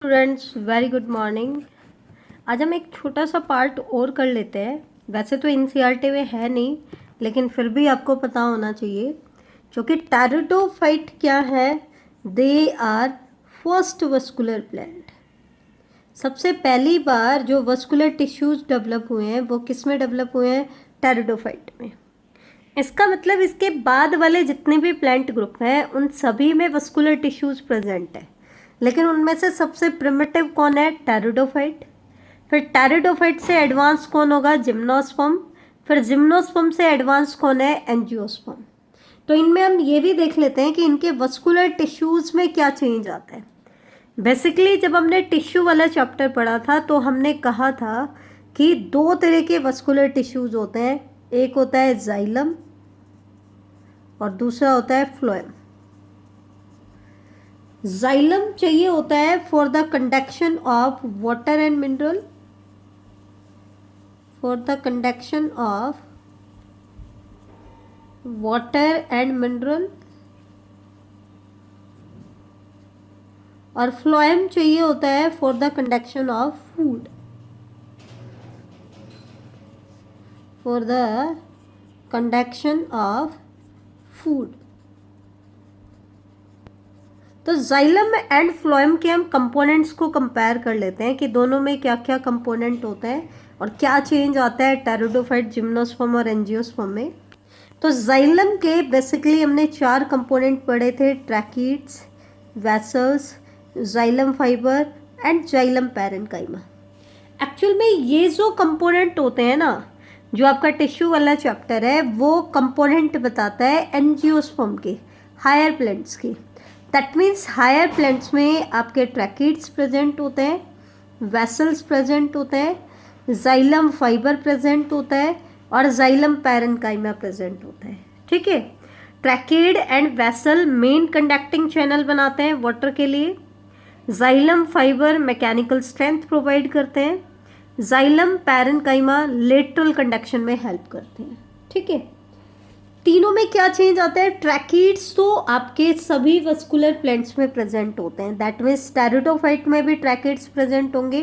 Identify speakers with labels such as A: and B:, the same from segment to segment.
A: Students very good morning. आज हम एक छोटा सा पार्ट और कर लेते हैं। वैसे तो एनसीईआरटी में है नहीं, लेकिन फिर भी आपको पता होना चाहिए। क्योंकि टेरिडोफाइट क्या है? They are first vascular plant. सबसे पहली बार जो वस्कुलर टिश्यूज डेवलप हुए हैं वो किस में डेवलप हुए हैं? टेरिडोफाइट में। इसका मतलब इसके बाद वाले जितने भी प्लांट ग्रुप हैं उन सभी में वस्कुलर टिश्यूज प्रेजेंट है, लेकिन उनमें से सबसे प्रिमिटिव कौन है? टेरिडोफाइट। फिर टेरिडोफाइट से एडवांस कौन होगा? जिम्नोस्पर्म। फिर जिम्नोस्पर्म से एडवांस कौन है? एंजियोस्पर्म। तो इनमें हम ये भी देख लेते हैं कि इनके वस्कुलर टिश्यूज में क्या चेंज आता है। बेसिकली जब हमने टिश्यू वाला चैप्टर पढ़ा था तो हमने कहा था कि दो तरह के वस्कुलर टिश्यूज होते हैं, एक होता है जाइलम और दूसरा होता है फ्लोएम। जाइलम चाहिए होता है for the conduction of water and mineral, for the conduction of water and mineral, और फ्लोएम चाहिए होता है for the conduction of food, for the conduction of food. तो जाइलम एंड फ्लोएम के हम कंपोनेंट्स को कंपेयर कर लेते हैं कि दोनों में क्या क्या कंपोनेंट होते हैं और क्या चेंज आता है टेरिडोफाइट, जिम्नोस्पर्म और एंजियोस्पर्म में। तो जाइलम के बेसिकली हमने 4 कंपोनेंट पढ़े थे: tracheids, vessels, xylem fibre and xylem parenchyma. Actual में ये जो कंपोनेंट होते हैं ना, जो आपका टिश्यू वाला चैप्टर है वो कंपोनेंट बताता है एंजियोस्पर्म के, हायर प्लांट्स के। दैट मीन्स हायर प्लांट्स में आपके ट्रैकीड्स प्रेजेंट होते हैं, वेसल्स प्रेजेंट होते हैं, जाइलम फाइबर प्रेजेंट होता है और जाइलम पैरेन्काइमा प्रेजेंट होता है। ठीक है। Tracheid and vessel main conducting channel बनाते हैं वाटर के लिए। Xylem fibre mechanical strength provide करते हैं। जाइलम पैरेन्काइमा लेटरल कंडक्शन में हेल्प करते हैं। ठीक है। तीनों में क्या चेंज आता है? ट्रैकीड्स तो आपके सभी वस्कुलर प्लांट्स में प्रेजेंट होते हैं। दैट मीन्स टेरिडोफाइट में भी ट्रैकीड्स प्रेजेंट होंगे,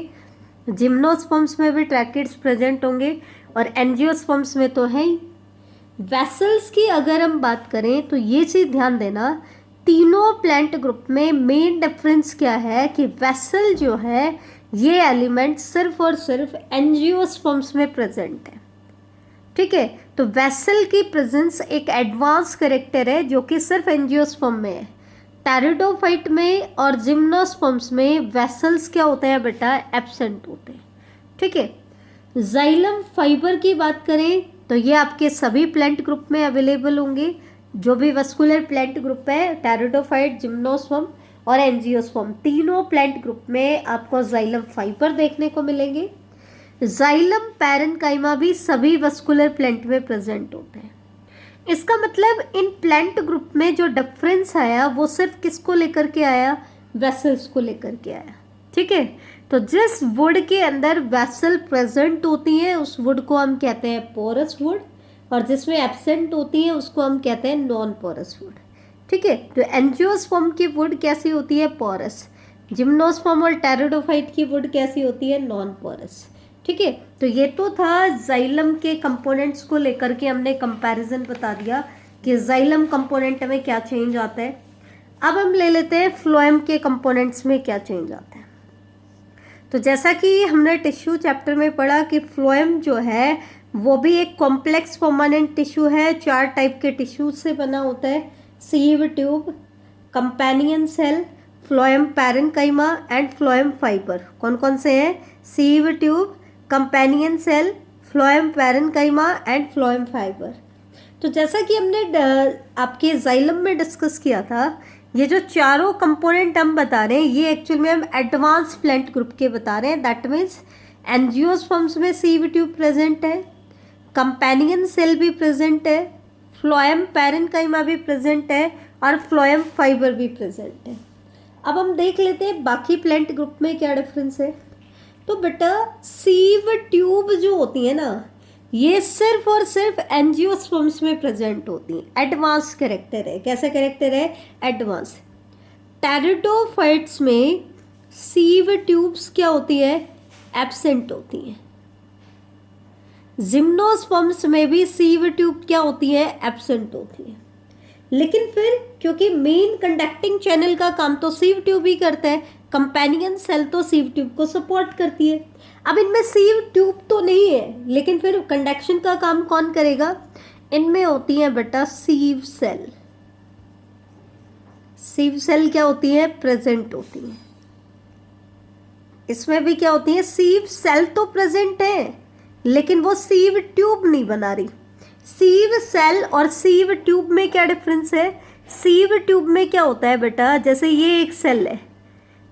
A: जिम्नोस्पर्म्स में भी ट्रैकीड्स प्रेजेंट होंगे और एंजियोस्पर्म्स में तो है ही। वेसल्स की अगर हम बात करें तो ये चीज़ ध्यान देना, तीनों प्लांट ग्रुप में मेन डिफरेंस क्या है कि वेसल जो है ये एलिमेंट सिर्फ और सिर्फ एंजियोस्पर्म्स में प्रेजेंट है। ठीक है। तो वेसल की प्रेजेंस एक एडवांस कैरेक्टर है जो कि सिर्फ एंजियोस्पर्म में है। टेरिडोफाइट में और जिम्नोस्पर्म्स में वेसल्स क्या होते हैं बेटा? एब्सेंट होते हैं। ठीक है। जाइलम फाइबर की बात करें तो ये आपके सभी प्लांट ग्रुप में अवेलेबल होंगे। जो भी वस्कुलर प्लांट ग्रुप है, टेरिडोफाइट, जिम्नोस्पर्म और एंजियोस्पर्म, तीनों प्लांट ग्रुप में आपको जाइलम फाइबर देखने को मिलेंगे। जाइलम पैरेन्काइमा भी सभी वस्कुलर प्लांट में प्रेजेंट होते हैं। इसका मतलब इन प्लांट ग्रुप में जो डिफरेंस आया वो सिर्फ किसको लेकर के आया? वेसल्स को लेकर के आया। ठीक है। तो जिस वुड के अंदर वेसल प्रेजेंट होती है उस वुड को हम कहते हैं पोरस वुड, और जिसमें एब्सेंट होती है उसको हम कहते हैं नॉन पोरस वुड। ठीक है। तो एंजियोस्पर्म की वुड कैसी होती है? पोरस। जिम्नोस्पर्म और टेरिडोफाइट की वुड कैसी होती है? Non porous. ठीक है। तो ये तो था जाइलम के कंपोनेंट्स को लेकर के हमने कंपैरिजन बता दिया कि जाइलम कंपोनेंट में क्या चेंज आता है। अब हम ले लेते हैं फ्लोएम के कंपोनेंट्स में क्या चेंज आता है। तो जैसा कि हमने टिश्यू चैप्टर में पढ़ा कि फ्लोएम जो है वो भी एक कॉम्प्लेक्स परमानेंट टिश्यू है। 4 टाइप के टिश्यूज से बना होता है: sieve tube, companion cell, phloem parenchyma and phloem fibre. कौन कौन से हैं? Sieve tube, companion cell, phloem parenchyma and phloem fibre. तो जैसा कि हमने आपके जाइलम में डिस्कस किया था, ये जो चारों कंपोनेंट हम बता रहे हैं ये एक्चुअल में हम एडवांस प्लांट ग्रुप के बता रहे हैं। दैट मीन्स एंजियोस्पर्म्स में सीव ट्यूब प्रेजेंट है, कंपेनियन सेल भी प्रेजेंट है, फ्लोएम पैरेन्काइमा भी प्रेजेंट है और फ्लोएम फाइबर भी प्रेजेंट है। अब हम देख लेते हैं बाकी प्लांट ग्रुप में क्या डिफरेंस है। तो बेटा सीव ट्यूब जो होती है ना, ये सिर्फ और सिर्फ एंजियोस्पर्म्स में प्रेजेंट होती हैं। एडवांस कैरेक्टर है। कैसा कैरेक्टर है? एडवांस। टेरिडोफाइट्स में सीव ट्यूब्स क्या होती है, एब्सेंट होती हैं। जिम्नोस्पर्म्स में भी सीव ट्यूब क्या होती है, एब्सेंट होती है। लेकिन फिर क्योंकि मेन कंडक्टिंग चैनल का काम तो सीव ट्यूब ही करता है, कंपेनियन सेल तो सीव ट्यूब को सपोर्ट करती है। अब इनमें सीव ट्यूब तो नहीं है, लेकिन फिर कंडक्शन का काम कौन करेगा, इनमें होती है बेटा सीव सेल। सीव सेल क्या होती है, प्रेजेंट होती है। इसमें भी क्या होती है, सीव सेल तो प्रेजेंट है, लेकिन वो सीव ट्यूब नहीं बना रही। सीव सेल और सीव ट्यूब में क्या डिफरेंस है, सीव ट्यूब में क्या होता है बेटा, जैसे ये एक सेल है,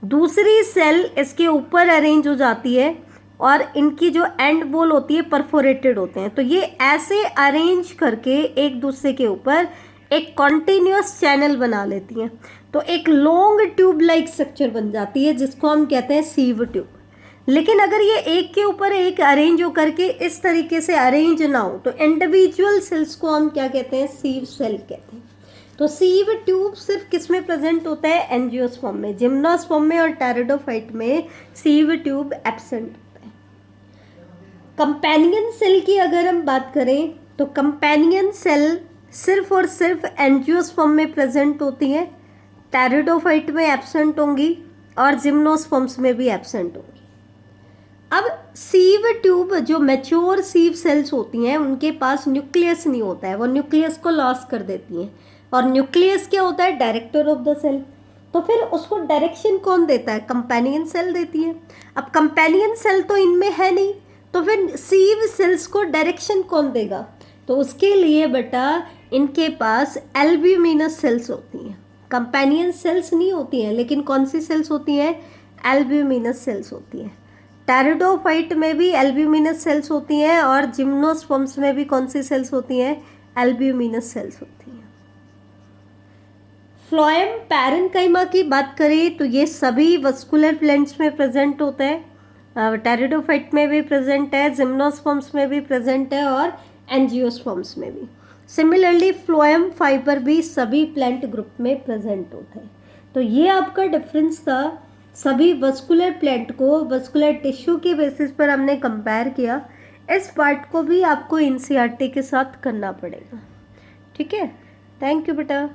A: दूसरी सेल इसके ऊपर अरेंज हो जाती है और इनकी जो एंड वॉल होती है परफोरेटेड होते हैं, तो ये ऐसे अरेंज करके एक दूसरे के ऊपर एक कॉन्टिन्यूस चैनल बना लेती हैं, तो एक लॉन्ग ट्यूब लाइक स्ट्रक्चर बन जाती है जिसको हम कहते हैं सीव ट्यूब। लेकिन अगर ये एक के ऊपर एक अरेंज हो करके इस तरीके से अरेंज ना हो तो इंडिविजुअल सेल्स को हम क्या कहते हैं, सीव सेल कहते हैं। तो सीव ट्यूब सिर्फ किस में प्रेजेंट होता है, एंजियोस्पर्म में। जिम्नोस्पर्म में और टेरिडोफाइट में सीव ट्यूब एब्सेंट होता है। कंपेनियन सेल की अगर हम बात करें तो कंपेनियन सेल सिर्फ और सिर्फ एंजियोस्पर्म में प्रेजेंट होती है, टेरिडोफाइट में एब्सेंट होंगी और जिम्नोस्पर्म्स में भी एब्सेंट होंगी। अब सीव ट्यूब जो मैच्योर सीव सेल्स होती हैं उनके पास न्यूक्लियस नहीं होता है, वो न्यूक्लियस को लॉस कर देती हैं। और न्यूक्लियस क्या होता है, डायरेक्टर ऑफ द सेल। तो फिर उसको डायरेक्शन कौन देता है, कंपेनियन सेल देती है। अब कंपेनियन सेल तो इनमें है नहीं, तो फिर सीव सेल्स को डायरेक्शन कौन देगा, तो उसके लिए बेटा इनके पास एल्ब्यूमिनस सेल्स होती हैं। कंपेनियन सेल्स नहीं होती हैं, लेकिन कौन सी सेल्स होती हैं, एल्ब्यूमिनस सेल्स होती हैं। टेरिडोफाइट में भी एल्ब्यूमिनस सेल्स होती हैं और जिम्नोस्पर्म्स में भी कौन सी सेल्स होती हैं, एल्ब्यूमिनस सेल्स होती हैं। फ्लोएम पैरेन्काइमा की बात करें तो ये सभी वस्कुलर प्लेंट्स में प्रेजेंट होता है, टेरिडोफाइट में भी प्रेजेंट है, जिम्नोस्पर्म्स में भी प्रेजेंट है और एंजियोस्पर्म्स में भी। सिमिलरली फ्लोएम फाइबर भी सभी प्लांट ग्रुप में प्रेजेंट होता है। तो ये आपका डिफरेंस था, सभी वस्कुलर प्लांट को वस्कुलर टिश्यू के बेसिस पर हमने कंपेयर किया। इस पार्ट को भी आपको एनसीईआरटी के साथ करना पड़ेगा, ठीक है। थैंक यू बेटा।